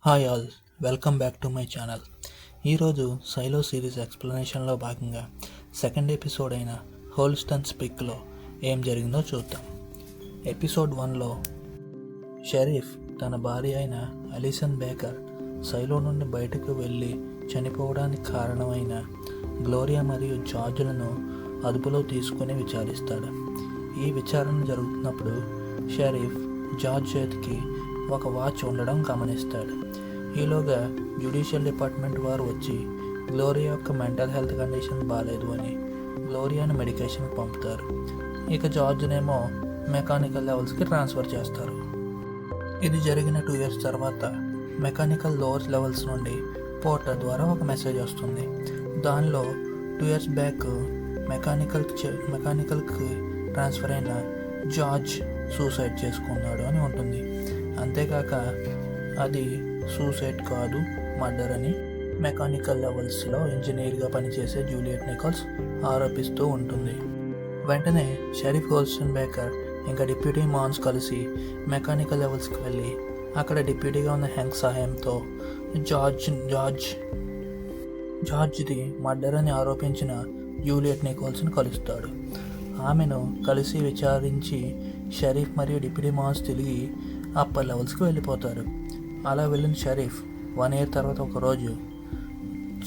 Hi all, welcome back to my channel. ఈరోజు సైలో series ఎక్స్ప్లెనేషన్లో భాగంగా second episode అయిన హోల్స్టన్ స్పిక్లో ఏం జరిగిందో చూద్దాం. ఎపిసోడ్ 1లో షరీఫ్ తన భార్య అయిన అలిసన్ బేకర్ సైలో నుండి బయటకు వెళ్ళి చనిపోవడానికి కారణమైన గ్లోరియా మరియు జార్జ్లను అదుపులో తీసుకుని విచారిస్తాడు. ఈ విచారణ జరుగుతున్నప్పుడు షరీఫ్ జార్జ్ చేతికి ఒక వాచ్ ఉండడం గమనిస్తాడు. ఈలోగా జ్యుడిషియల్ డిపార్ట్మెంట్ వారు వచ్చి గ్లోరియా యొక్క మెంటల్ హెల్త్ కండిషన్ బాగాలేదు అని గ్లోరియాను మెడికేషన్కి పంపుతారు. ఇక జార్జ్నేమో మెకానికల్ లెవెల్స్కి ట్రాన్స్ఫర్ చేస్తారు. ఇది జరిగిన 2 years తర్వాత మెకానికల్ లోవర్ లెవెల్స్ నుండి పోర్టర్ ద్వారా ఒక మెసేజ్ వస్తుంది. దానిలో 2 years బ్యాక్ మెకానికల్కి ట్రాన్స్ఫర్ అయిన జార్జ్ సూసైడ్ చేసుకున్నాడు అని ఉంటుంది. అంతేకాక అది సూసైడ్ కాదు, మర్డర్ అని మెకానికల్ లెవెల్స్లో ఇంజనీర్గా పనిచేసే జూలియట్ నికోల్స్ ఆరోపిస్తూ ఉంటుంది. వెంటనే షరీఫ్ హోల్స్టన్ బేకర్ ఇంకా డిప్యూటీ మాన్స్ కలిసి మెకానికల్ లెవెల్స్కి వెళ్ళి అక్కడ డిప్యూటీగా ఉన్న హెంక్ సహాయంతో జార్జ్ది మర్డర్ అని ఆరోపించిన జూలియట్ నికోల్స్ను కలుస్తాడు. ఆమెను కలిసి విచారించి షరీఫ్ మరియు డిప్యూటీ మాన్స్ తిరిగి అప్పర్ లెవెల్స్కి వెళ్ళిపోతారు. అలా వెళ్ళిన షరీఫ్ 1 year తర్వాత ఒకరోజు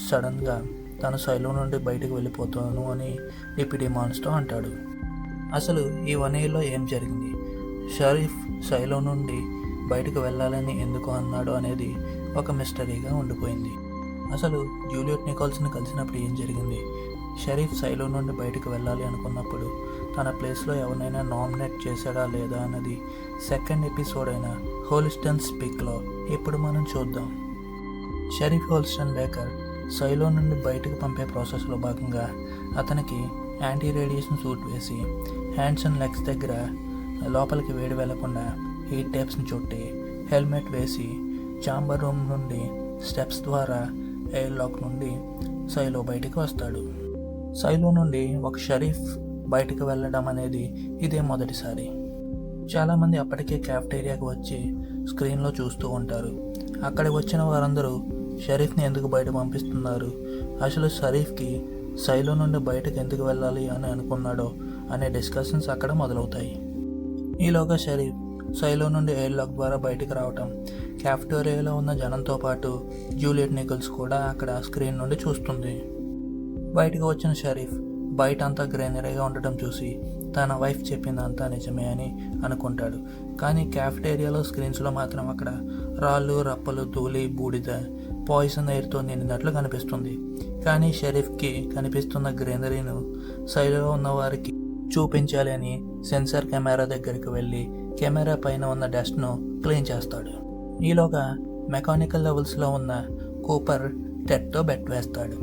సడన్గా తను సైలో నుండి బయటకు వెళ్ళిపోతాను అని డిప్యూటీ మాన్స్తో అంటాడు. అసలు ఈ 1 yearలో ఏం జరిగింది, షరీఫ్ సైలో నుండి బయటకు వెళ్ళాలని ఎందుకు అన్నాడు అనేది ఒక మిస్టరీగా ఉండిపోయింది. అసలు జూలియట్ నికోల్స్ని కలిసినప్పుడు ఏం జరిగింది, షరీఫ్ సైలో నుండి బయటకు వెళ్ళాలి అనుకున్నప్పుడు తన ప్లేస్లో ఎవరినైనా నామినేట్ చేశాడా లేదా అన్నది సెకండ్ ఎపిసోడ్ అయిన హోల్స్టన్ స్పీక్లో ఇప్పుడు మనం చూద్దాం. షరీఫ్ హోల్స్టన్ బేకర్ సైలో నుండి బయటకు పంపే ప్రాసెస్లో భాగంగా అతనికి యాంటీ రేడియేషన్ సూట్ వేసి హ్యాండ్స్ అండ్ లెగ్స్ దగ్గర లోపలికి వేడి వెళ్లకుండా హీట్ టేప్స్ని చుట్టి హెల్మెట్ వేసి ఛాంబర్ రూమ్ నుండి స్టెప్స్ ద్వారా ఎయిర్ లాక్ నుండి సైలో బయటికి వస్తాడు. సైలో నుండి ఒక షరీఫ్ బయటకు వెళ్ళడం అనేది ఇదే మొదటిసారి. చాలామంది అప్పటికే క్యాఫ్టేరియాకి వచ్చి స్క్రీన్లో చూస్తూ ఉంటారు. అక్కడికి వచ్చిన వారందరూ షరీఫ్ని ఎందుకు బయట పంపిస్తున్నారు, అసలు షరీఫ్కి సైలో నుండి బయటకు ఎందుకు వెళ్ళాలి అని అనుకున్నాడో అనే డిస్కషన్స్ అక్కడ మొదలవుతాయి. ఈలోగా షరీఫ్ సైలో నుండి ఎయిర్ లాక్ ద్వారా బయటకు రావటం క్యాఫ్టేరియాలో ఉన్న జనంతో పాటు జూలియట్ నికోల్స్ కూడా అక్కడ స్క్రీన్ నుండి చూస్తుంది. బయటకు వచ్చిన షరీఫ్ బయట అంతా గ్రీనరీగా ఉండటం చూసి తన వైఫ్ చెప్పిందంతా నిజమే అని అనుకుంటాడు. కానీ క్యాఫ్టేరియాలో స్క్రీన్స్లో మాత్రం అక్కడ రాళ్ళు, రప్పలు, ధూళి, బూడిద, పాయిజన్ ఎయిర్తో నిండినట్లు కనిపిస్తుంది. కానీ షరీఫ్కి కనిపిస్తున్న గ్రీనరీను సైడ్లో ఉన్న వారికి చూపించాలి అని సెన్సార్ కెమెరా దగ్గరికి వెళ్ళి కెమెరా పైన ఉన్న డస్ట్ను క్లీన్ చేస్తాడు. ఈలోగా మెకానికల్ లెవెల్స్లో ఉన్న కూపర్ టెట్తో బెట్ వేస్తాడు.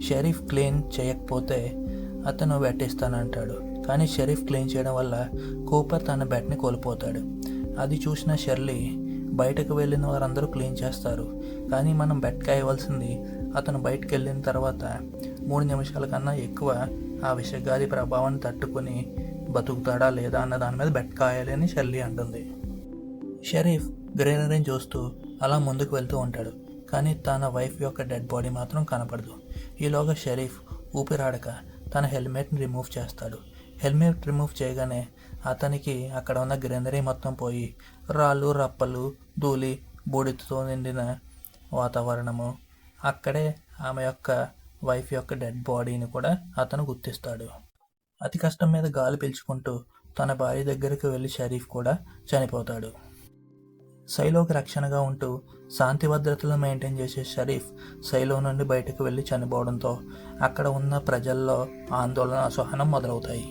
షరీఫ్ క్లీన్ చేయకపోతే అతను బెట్ ఇస్తానంటాడు. కానీ షరీఫ్ క్లీన్ చేయడం వల్ల కూపర్ తన బెట్ని కోల్పోతాడు. అది చూసిన షెర్లీ బయటకు వెళ్ళిన వారందరూ క్లీన్ చేస్తారు, కానీ మనం బెట్ కాయవలసింది అతను బయటకు వెళ్ళిన తర్వాత 3 నిమిషాల కన్నా ఎక్కువ ఆ విషగాది ప్రభావాన్ని తట్టుకుని బతుకుతాడా లేదా అన్న దాని మీద బెట్ కాయాలి అని షెర్లీ అంటుంది. షరీఫ్ గ్రీనరీని చూస్తూ అలా ముందుకు వెళ్తూ ఉంటాడు, కానీ తన వైఫ్ యొక్క డెడ్ బాడీ మాత్రం కనపడదు. ఈలోగా షరీఫ్ ఊపిరాడక తన హెల్మెట్ని రిమూవ్ చేస్తాడు. హెల్మెట్ రిమూవ్ చేయగానే అతనికి అక్కడ ఉన్న గ్రీనరీ మొత్తం పోయి రాళ్ళు, రప్పలు, ధూళి, బూడిదతో నిండిన వాతావరణము, అక్కడే ఆమె యొక్క వైఫ్ యొక్క డెడ్ బాడీని కూడా అతను గుర్తిస్తాడు. అతి కష్టం మీద గాలి పీల్చుకుంటూ తన భార్య దగ్గరికి వెళ్ళి షరీఫ్ కూడా చనిపోతాడు. సైలోకి రక్షణగా ఉంటూ శాంతి భద్రతలను మెయింటైన్ చేసే షరీఫ్ సైలో నుండి బయటకు వెళ్ళి చనిపోవడంతో అక్కడ ఉన్న ప్రజల్లో ఆందోళన, అసహనం మొదలవుతాయి.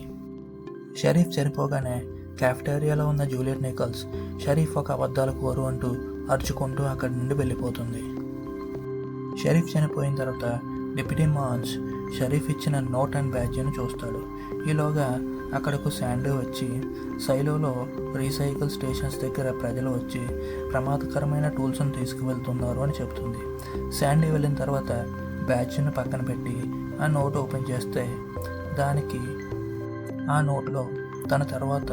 షరీఫ్ చనిపోగానే క్యాఫ్టేరియాలో ఉన్న జూలియట్ నికోల్స్ షరీఫ్ ఒక అబద్ధాల కోరు అంటూ అరుచుకుంటూ అక్కడి నుండి వెళ్ళిపోతుంది. షరీఫ్ చనిపోయిన తర్వాత డిప్యూటీ మాన్స్ షరీఫ్ ఇచ్చిన నోట్ అండ్ బ్యాడ్జ్ను చూస్తాడు. ఈలోగా అక్కడకు శాండీ వచ్చి సైలోలో రీసైకిల్ స్టేషన్స్ దగ్గర ప్రజలు వచ్చి ప్రమాదకరమైన టూల్స్ను తీసుకువెళ్తున్నారు అని చెప్తుంది. శాండీ వెళ్ళిన తర్వాత బ్యాడ్జ్ను పక్కన పెట్టి ఆ నోట్ ఓపెన్ చేస్తే దానికి ఆ నోట్లో తన తర్వాత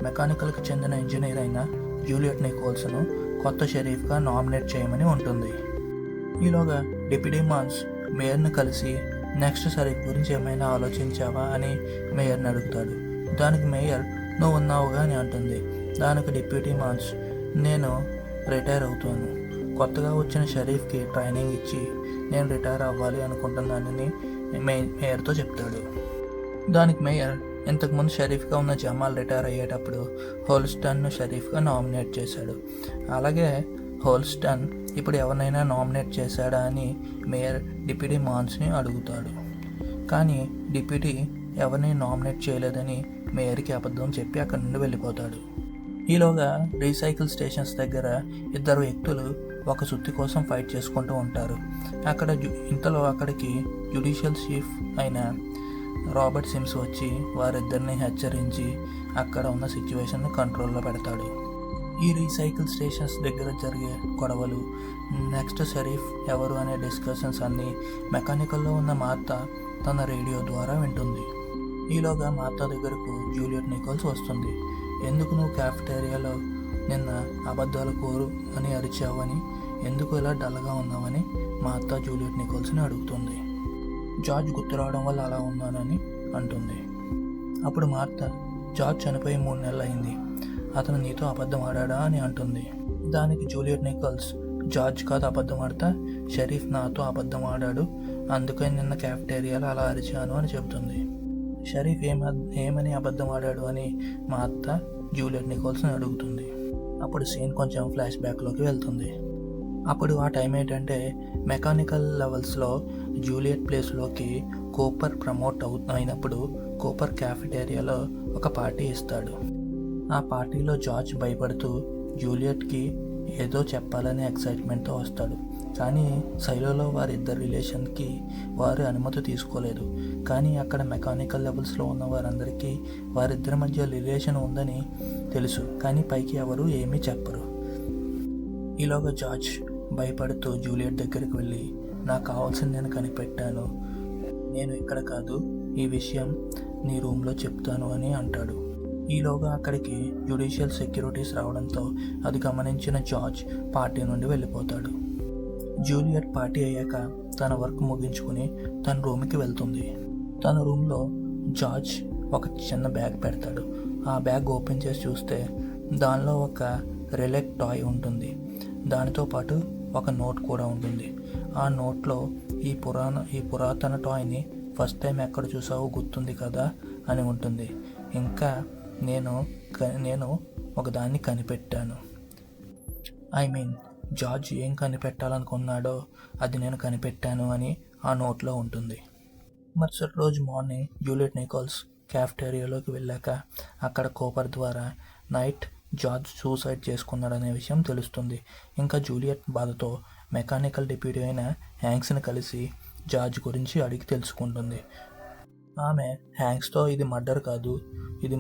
మెకానికల్కి చెందిన ఇంజనీర్ అయిన జూలియట్ నికోల్స్ను కొత్త షరీఫ్గా నామినేట్ చేయమని ఉంటుంది. ఈలోగా డిప్యూటీ మాన్స్ మేయర్ని కలిసి నెక్స్ట్ షరీఫ్ గురించి ఏమైనా ఆలోచించావా అని మేయర్ని అడుగుతాడు. దానికి మేయర్ నువ్వు ఉన్నావుగా అని అంటుంది. దానికి డిప్యూటీ మాన్స్ నేను రిటైర్ అవుతాను, కొత్తగా వచ్చిన షరీఫ్కి ట్రైనింగ్ ఇచ్చి నేను రిటైర్ అవ్వాలి అనుకుంటున్నానని మేయర్తో చెప్తాడు. దానికి మేయర్ ఇంతకుముందు షరీఫ్గా ఉన్న జమాల్ రిటైర్ అయ్యేటప్పుడు హోల్స్టన్ను షరీఫ్గా నామినేట్ చేశాడు, అలాగే హోల్స్టన్ ఇప్పుడు ఎవరినైనా నామినేట్ చేశాడా అని మేయర్ డిప్యూటీ మాన్స్ని అడుగుతాడు. కానీ డిప్యూటీ ఎవరిని నామినేట్ చేయలేదని మేయర్కి అబద్ధం చెప్పి అక్కడి నుండి వెళ్ళిపోతాడు. ఈలోగా రీసైకిల్ స్టేషన్స్ దగ్గర ఇద్దరు వ్యక్తులు ఒక సుత్తి కోసం ఫైట్ చేసుకుంటూ ఉంటారు. ఇంతలో అక్కడికి జ్యుడిషియల్ చీఫ్ అయిన రాబర్ట్ సిమ్స్ వచ్చి వారిద్దరిని హెచ్చరించి అక్కడ ఉన్న సిచ్యువేషన్ను కంట్రోల్లో పెడతాడు. ఈ రీసైకిల్ స్టేషన్స్ దగ్గర జరిగే గొడవలు, నెక్స్ట్ షరీఫ్ ఎవరు అనే డిస్కషన్స్ అన్నీ మెకానికల్లో ఉన్న మార్తా తన రేడియో ద్వారా వింటుంది. ఈలోగా మార్తా దగ్గరకు జూలియట్ నికోల్స్ వస్తుంది. ఎందుకు నువ్వు క్యాఫెటేరియాలో నిన్న అబద్ధాలు కోరు అని అరిచావని, ఎందుకు ఇలా డల్గా ఉన్నావని మార్తా జూలియట్ నికోల్స్ని అడుగుతుంది. జార్జ్ గుర్తు రావడం వల్ల అలా ఉన్నానని అంటుంది. అప్పుడు మార్తా జార్జ్ చనిపోయి 3 నెలలు అయింది, అతను నీతో అబద్ధం ఆడా అని అంటుంది. దానికి జూలియట్ నికోల్స్ జార్జ్ కాదు అబద్ధం ఆడతా, షరీఫ్ నాతో అబద్ధం ఆడాడు, అందుకని నిన్న క్యాఫెటేరియాలో అలా అరిచాను అని చెబుతుంది. షరీఫ్ ఏమని అబద్ధం ఆడాడు అని మా అత్త జూలియట్ నికోల్స్ని అడుగుతుంది. అప్పుడు సీన్ కొంచెం ఫ్లాష్ బ్యాక్లోకి వెళ్తుంది. అప్పుడు ఆ టైం ఏంటంటే మెకానికల్ లెవెల్స్లో జూలియట్ ప్లేస్లోకి కూపర్ ప్రమోట్ అయినప్పుడు కూపర్ క్యాఫెటేరియాలో ఒక పార్టీ ఇస్తాడు. ఆ పార్టీలో జార్జ్ భయపడుతూ జూలియట్కి ఏదో చెప్పాలనే ఎక్సైట్మెంట్తో వస్తాడు. కానీ సైలోలో వారిద్దరి రిలేషన్కి వారు అనుమతి తీసుకోలేదు. కానీ అక్కడ మెకానికల్ లెవెల్స్లో ఉన్న వారందరికీ వారిద్దరి మధ్య రిలేషన్ ఉందని తెలుసు, కానీ పైకి ఎవరు ఏమీ చెప్పరు. ఈలోగా జార్జ్ భయపడుతూ జూలియట్ దగ్గరికి వెళ్ళి నాకు కావాల్సింది నేను కనిపెట్టాను, నేను ఇక్కడ కాదు, ఈ విషయం నీ రూమ్లో చెప్తాను అని అంటాడు. ఈలోగా అక్కడికి జ్యుడిషియల్ సెక్యూరిటీస్ రావడంతో అది గమనించిన జార్జ్ పార్టీ నుండి వెళ్ళిపోతాడు. జూలియట్ పార్టీ అయ్యాక తన వర్క్ ముగించుకుని తన రూమ్కి వెళ్తుంది. తన రూమ్లో జార్జ్ ఒక చిన్న బ్యాగ్ పెడతాడు. ఆ బ్యాగ్ ఓపెన్ చేసి చూస్తే దానిలో ఒక రిలెక్ టాయ్ ఉంటుంది. దానితో పాటు ఒక నోట్ కూడా ఉంటుంది. ఆ నోట్లో ఈ పురాతన టాయ్ని ఫస్ట్ టైం ఎక్కడ చూసావో గుర్తుంది కదా అని ఉంటుంది. ఇంకా నేను ఒకదాన్ని కనిపెట్టాను, జార్జ్ ఏం కనిపెట్టాలనుకున్నాడో అది నేను కనిపెట్టాను అని ఆ నోట్లో ఉంటుంది. మరుసటి రోజు మార్నింగ్ జూలియట్ నికోల్స్ క్యాఫెటేరియాలోకి వెళ్ళాక అక్కడ కూపర్ ద్వారా నైట్ జార్జ్ సూసైడ్ చేసుకున్నాడనే విషయం తెలుస్తుంది. ఇంకా జూలియట్ బాధతో మెకానికల్ డిప్యూటీ అయిన హ్యాంక్స్ని కలిసి జార్జ్ గురించి అడిగి తెలుసుకుంటుంది. ఆమె హ్యాంక్స్తో ఇది మర్డర్ కాదు, ఇది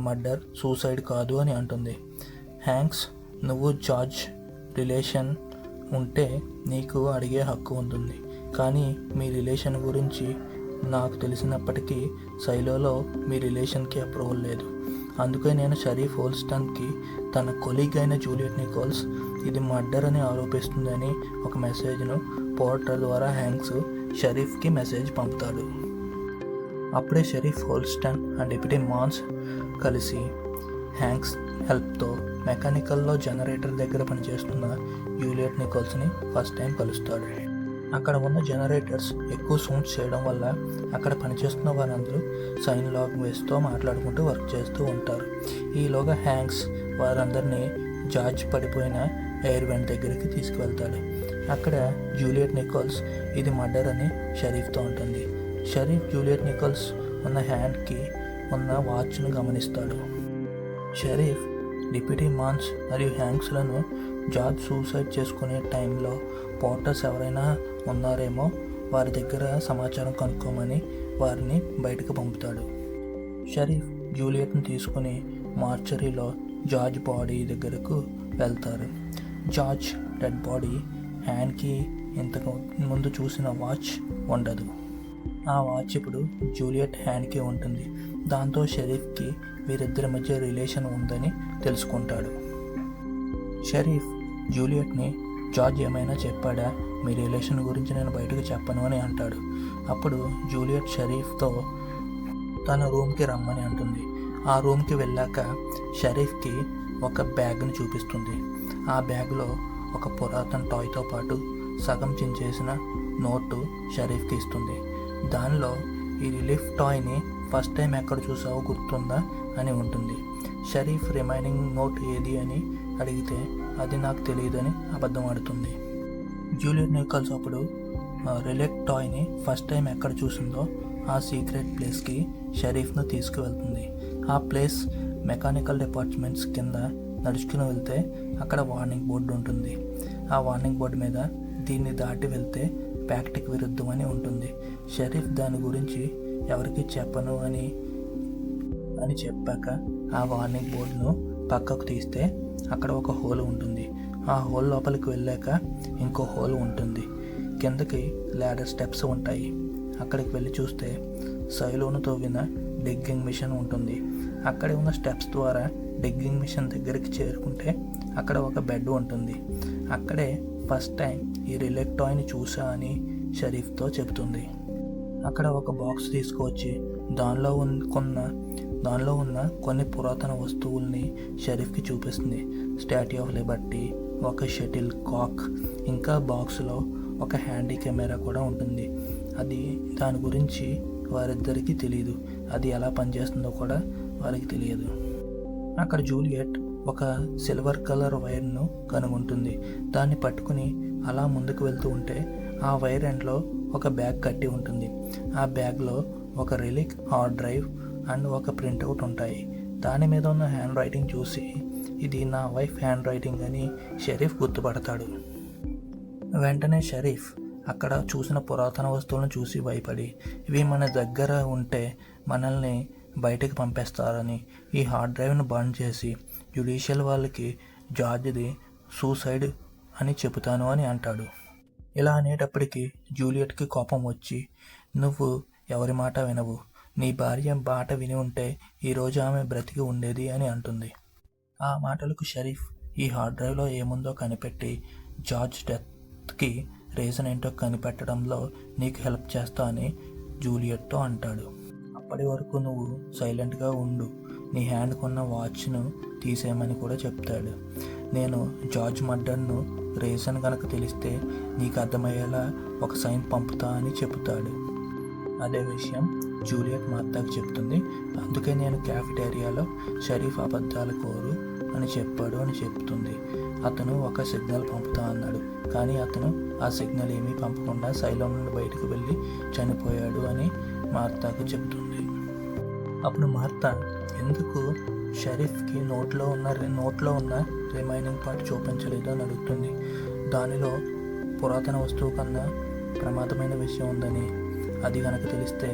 సూసైడ్ కాదు అని అంటుంది. హ్యాంక్స్, నువ్వు జార్జ్ రిలేషన్ ఉంటే నీకు అడిగే హక్కు ఉంటుంది, కానీ మీ రిలేషన్ గురించి నాకు తెలిసినప్పటికీ సైలోలో మీ రిలేషన్కి అప్రూవల్ లేదు. అందుకే నేను షరీఫ్ హోల్స్టన్కి తన కొలీగ్ అయిన జూలియట్ నికోల్స్ ఇది మర్డర్ అని ఆరోపిస్తుందని ఒక మెసేజ్ను పోర్టర్ ద్వారా హ్యాంక్స్ షరీఫ్కి మెసేజ్ పంపుతాడు. అప్పుడే షరీఫ్ హోల్స్టన్ అండ్ డిప్యూటీ మాన్స్ కలిసి హ్యాంక్స్ హెల్ప్తో మెకానికల్లో జనరేటర్ దగ్గర పనిచేస్తున్న జూలియట్ నికోల్స్ని ఫస్ట్ టైం కలుస్తాడు. అక్కడ ఉన్న జనరేటర్స్ ఎక్కువ సౌండ్స్ చేయడం వల్ల అక్కడ పనిచేస్తున్న వారందరూ సైన్ లాంగ్వేజ్తో మాట్లాడుకుంటూ వర్క్ చేస్తూ ఉంటారు. ఈలోగా హ్యాంక్స్ వారందరినీ జార్జ్ పడిపోయిన ఎయిర్ వెంట్ దగ్గరికి తీసుకువెళ్తాడు. అక్కడ జూలియట్ నికోల్స్ ఇది మర్డర్ అని షరీఫ్తో ఉంటుంది. షరీఫ్ జూలియట్ నికోల్స్ ఉన్న హ్యాండ్కి ఉన్న వాచ్ను గమనిస్తాడు. షరీఫ్ డిప్యూటీ మాన్స్ మరియు హ్యాంక్స్లను జార్జ్ సూసైడ్ చేసుకునే టైంలో పోర్టర్స్ ఎవరైనా ఉన్నారేమో వారి దగ్గర సమాచారం కనుక్కోమని వారిని బయటకు పంపుతాడు. షరీఫ్ జూలియట్ని తీసుకుని మార్చరీలో జార్జ్ బాడీ దగ్గరకు వెళ్తారు. జార్జ్ డెడ్ బాడీ హ్యాండ్కి ఇంతకు ముందు చూసిన వాచ్ ఉండదు. ఆ వాచ్ ఇప్పుడు జూలియట్ హ్యాండ్కి ఉంటుంది. దాంతో షరీఫ్కి వీరిద్దరి మధ్య రిలేషన్ ఉందని తెలుసుకుంటాడు. షరీఫ్ జూలియట్ని జార్జ్ ఏమైనా చెప్పాడా, మీ రిలేషన్ గురించి నేను బయటకు చెప్పను అని అంటాడు. అప్పుడు జూలియట్ షరీఫ్తో తన రూమ్కి రమ్మని అంటుంది. ఆ రూమ్కి వెళ్ళాక షరీఫ్కి ఒక బ్యాగ్ని చూపిస్తుంది. ఆ బ్యాగ్లో ఒక పురాతన టాయ్తో పాటు సగం చించేసిన నోటు షరీఫ్కి ఇస్తుంది. దానిలో ఈ రిలీఫ్ టాయ్ని ఫస్ట్ టైం ఎక్కడ చూసావో గుర్తుందా అని ఉంటుంది. షరీఫ్ రిమైనింగ్ నోట్ ఏది అని అడిగితే అది నాకు తెలియదని అబద్ధం ఆడుతుంది. జూలియట్ నికోల్స్ అప్పుడు రిలీఫ్ టాయ్ని ఫస్ట్ టైం ఎక్కడ చూసిందో ఆ సీక్రెట్ ప్లేస్కి షరీఫ్ను తీసుకువెళ్తుంది. ఆ ప్లేస్ మెకానికల్ డిపార్ట్మెంట్స్ కింద నడుచుకుని వెళ్తే అక్కడ వార్నింగ్ బోర్డు ఉంటుంది. ఆ వార్నింగ్ బోర్డు మీద దీన్ని దాటి వెళ్తే ప్యాక్ట్కి విరుద్ధం అని ఉంటుంది. షరీఫ్ దాని గురించి ఎవరికి చెప్పను అని చెప్పాక ఆ వార్నింగ్ బోర్డును పక్కకు తీస్తే అక్కడ ఒక హోల్ ఉంటుంది. ఆ హోల్ లోపలికి వెళ్ళాక ఇంకో హోల్ ఉంటుంది. కిందకి ల్యాడర్ స్టెప్స్ ఉంటాయి. అక్కడికి వెళ్ళి చూస్తే సైలోను తవ్విన డిగ్గింగ్ మిషన్ ఉంటుంది. అక్కడ ఉన్న స్టెప్స్ ద్వారా డిగ్గింగ్ మిషన్ దగ్గరికి చేరుకుంటే అక్కడ ఒక బెడ్ ఉంటుంది. అక్కడే ఫస్ట్ టైం ఈ రిలీఫ్ టాయ్ని చూసా అని షరీఫ్తో చెబుతుంది. అక్కడ ఒక బాక్స్ తీసుకువచ్చి దానిలో ఉన్న కొన్ని పురాతన వస్తువుల్ని షరీఫ్కి చూపిస్తుంది. స్టాట్యూ ఆఫ్ లిబర్టీ, ఒక షటిల్ కాక్, ఇంకా బాక్స్లో ఒక హ్యాండీ కెమెరా కూడా ఉంటుంది. దాని గురించి వారిద్దరికీ తెలియదు. అది ఎలా పనిచేస్తుందో కూడా వారికి తెలియదు. అక్కడ జూలియట్ ఒక సిల్వర్ కలర్ వైర్ను కనుగొంటుంది. దాన్ని పట్టుకుని అలా ముందుకు వెళ్తూ ఉంటే ఆ వైర్ ఎండ్లో ఒక బ్యాగ్ కట్టి ఉంటుంది. ఆ బ్యాగ్లో ఒక రిలిక్ హార్డ్ డ్రైవ్ అండ్ ఒక ప్రింట్అవుట్ ఉంటాయి. దాని మీద ఉన్న హ్యాండ్ రైటింగ్ చూసి ఇది నా వైఫ్ హ్యాండ్ రైటింగ్ అని షరీఫ్ గుర్తుపడతాడు. వెంటనే షరీఫ్ అక్కడ చూసిన పురాతన వస్తువులను చూసి భయపడి ఇవి మన దగ్గర ఉంటే మనల్ని బయటకు పంపేస్తారని ఈ హార్డ్ డ్రైవ్ను బంద్ చేసి జ్యుడిషియల్ వాళ్ళకి జార్జ్ది సూసైడ్ అని చెబుతాను అని అంటాడు. ఇలా అనేటప్పటికీ జూలియట్కి కోపం వచ్చి, నువ్వు ఎవరి మాట వినవు, నీ భార్య మాట విని ఉంటే ఈరోజు ఆమె బ్రతికి ఉండేది అని అంటుంది. ఆ మాటలకు షరీఫ్ ఈ హార్డ్ డ్రైవ్లో ఏముందో కనిపెట్టి జార్జ్ డెత్కి రీజన్ ఏంటో కనిపెట్టడంలో నీకు హెల్ప్ చేస్తా అని జూలియట్తో అంటాడు. అప్పటి వరకు నువ్వు సైలెంట్గా ఉండు, నీ హ్యాండ్కు ఉన్న వాచ్ను తీసేయమని కూడా చెప్తాడు. నేను జార్జ్ మర్డర్ను రీజన్ కనుక తెలిస్తే నీకు అర్థమయ్యేలా ఒక సైన్ పంపుతా అని చెబుతాడు. అదే విషయం జూలియట్ మా అత్తకు చెప్తుంది. అందుకే నేను క్యాఫిటేరియాలో షరీఫ్ అబద్ధాల కోరు అని చెప్పాడు అని చెప్తుంది. అతను ఒక సిగ్నల్ పంపుతా అన్నాడు, కానీ అతను ఆ సిగ్నల్ ఏమీ పంపకుండా సైలం నుండి బయటకు వెళ్ళి చనిపోయాడు అని మార్తాకు చెబుతుంది. అప్పుడు మార్తా ఎందుకు షరీఫ్కి నోట్లో ఉన్న రిమైనింగ్ పార్ట్ చూపించలేదు అని అడుగుతుంది. దానిలో పురాతన వస్తువు కన్నా ప్రమాదమైన విషయం ఉందని, అది కనుక తెలిస్తే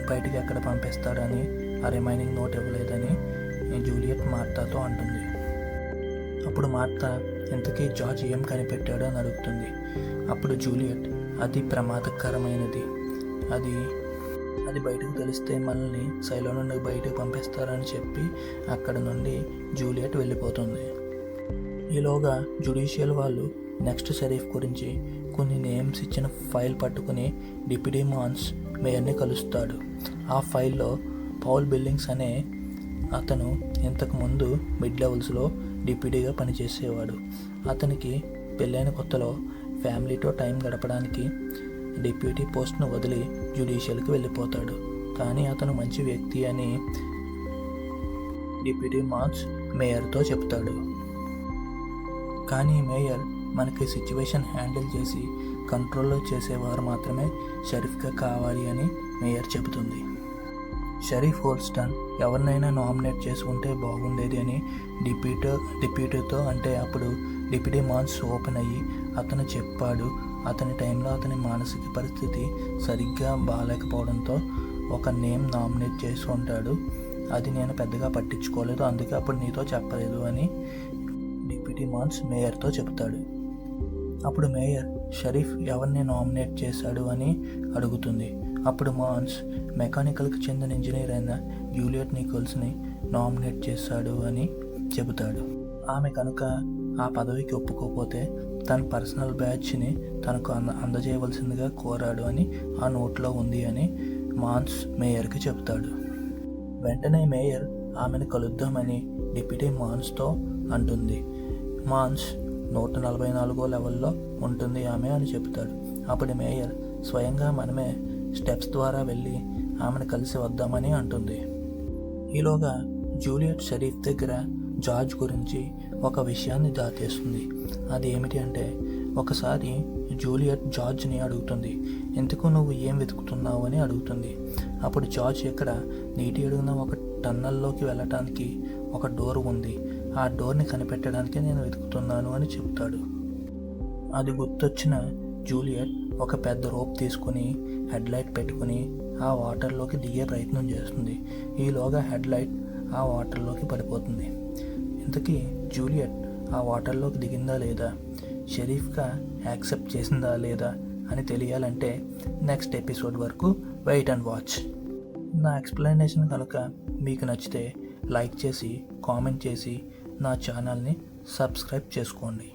బయటికి ఎక్కడ పంపిస్తాడని ఆ రిమైనింగ్ నోట్ ఇవ్వలేదని జూలియట్ మార్తాతో అంటుంది. అప్పుడు మార్తా ఇంతకీ జార్జ్ ఏం కనిపెట్టాడో అని అడుగుతుంది. అప్పుడు జూలియట్ అది ప్రమాదకరమైనది, అది బయటకు తెలిస్తే మనల్ని సైలో నుండి బయటకు పంపిస్తారని చెప్పి అక్కడ నుండి జూలియట్ వెళ్ళిపోతుంది. ఈలోగా జ్యుడిషియల్ వాళ్ళు నెక్స్ట్ షరీఫ్ గురించి కొన్ని నేమ్స్ ఇచ్చిన ఫైల్ పట్టుకుని డిప్యూటీ మాన్స్ మేయర్ని కలుస్తాడు. ఆ ఫైల్లో పౌల్ బిల్లింగ్స్ అనే అతను ఇంతకుముందు మిడ్ లెవెల్స్లో డిప్యూటీగా పనిచేసేవాడు. అతనికి పెళ్ళైన కొత్తలో ఫ్యామిలీతో టైం గడపడానికి డిప్యూటీ పోస్ట్ను వదిలి జ్యుడిషియల్కి వెళ్ళిపోతాడు. కానీ అతను మంచి వ్యక్తి అని డిప్యూటీ మాన్స్ మేయర్తో చెప్తాడు. కానీ మేయర్ మనకి సిచ్యువేషన్ హ్యాండిల్ చేసి కంట్రోల్లో చేసేవారు మాత్రమే షరీఫ్గా కావాలి అని మేయర్ చెబుతుంది. షరీఫ్ హోల్స్టన్ ఎవరినైనా నామినేట్ చేసుకుంటే బాగుండేది అని డిప్యూటీతో అంటే అప్పుడు డిప్యూటీ మాన్స్ ఓపెన్ అయ్యి అతను చెప్పాడు. అతని టైంలో అతని మానసిక పరిస్థితి సరిగ్గా బాగాలేకపోవడంతో ఒక నేమ్ నామినేట్ చేసి ఉంటాడు. అది నేను పెద్దగా పట్టించుకోలేదు, అందుకే అప్పుడు నీతో చెప్పలేదు అని డిప్యూటీ మాన్స్ మేయర్తో చెప్తాడు. అప్పుడు మేయర్ షరీఫ్ ఎవరిని నామినేట్ చేశాడు అని అడుగుతుంది. అప్పుడు మాన్స్ మెకానికల్కి చెందిన ఇంజనీర్ అయిన జూలియట్ నికోల్స్ని నామినేట్ చేశాడు అని చెబుతాడు. ఆమె కనుక ఆ పదవికి ఒప్పుకోకపోతే తన పర్సనల్ బ్యాడ్జ్ని తనకు అందజేయవలసిందిగా కోరాడు అని ఆ నోట్లో ఉంది అని మాన్స్ మేయర్కి చెప్తాడు. వెంటనే మేయర్ ఆమెను కలుద్దామని డిప్యూటీ మాన్స్తో అంటుంది. మాన్స్ 144 లెవెల్లో ఉంటుంది ఆమె అని చెప్తాడు. అప్పుడు మేయర్ స్వయంగా మనమే స్టెప్స్ ద్వారా వెళ్ళి ఆమెను కలిసి వద్దామని అంటుంది. ఈలోగా జూలియట్ షరీఫ్ దగ్గర జార్జ్ గురించి ఒక విషయాన్ని దాచేస్తుంది. అది ఏమిటి అంటే, ఒకసారి జూలియట్ జార్జ్ని అడుగుతుంది, ఎందుకు నువ్వు ఏం వెతుకుతున్నావు అని అడుగుతుంది. అప్పుడు జార్జ్ ఇక్కడ నీటి అడుగున ఒక టన్నల్లోకి వెళ్ళటానికి ఒక డోర్ ఉంది, ఆ డోర్ని కనిపెట్టడానికి నేను వెతుకుతున్నాను అని చెప్తాడు. అది గుర్తొచ్చిన జూలియట్ ఒక పెద్ద రోప్ తీసుకుని హెడ్లైట్ పెట్టుకుని ఆ వాటర్లోకి దిగే ప్రయత్నం చేస్తుంది. ఈలోగా హెడ్లైట్ ఆ వాటర్లోకి పడిపోతుంది. ఇంతకీ జూలియట్ ఆ వాటర్లోకి దిగిందా లేదా, షరీఫ్గా యాక్సెప్ట్ చేసిందా లేదా అని తెలియాలంటే నెక్స్ట్ ఎపిసోడ్ వరకు వెయిట్ అండ్ వాచ్. నా ఎక్స్ప్లెనేషన్ కనుక మీకు నచ్చితే లైక్ చేసి కామెంట్ చేసి నా ఛానల్ని సబ్స్క్రైబ్ చేసుకోండి.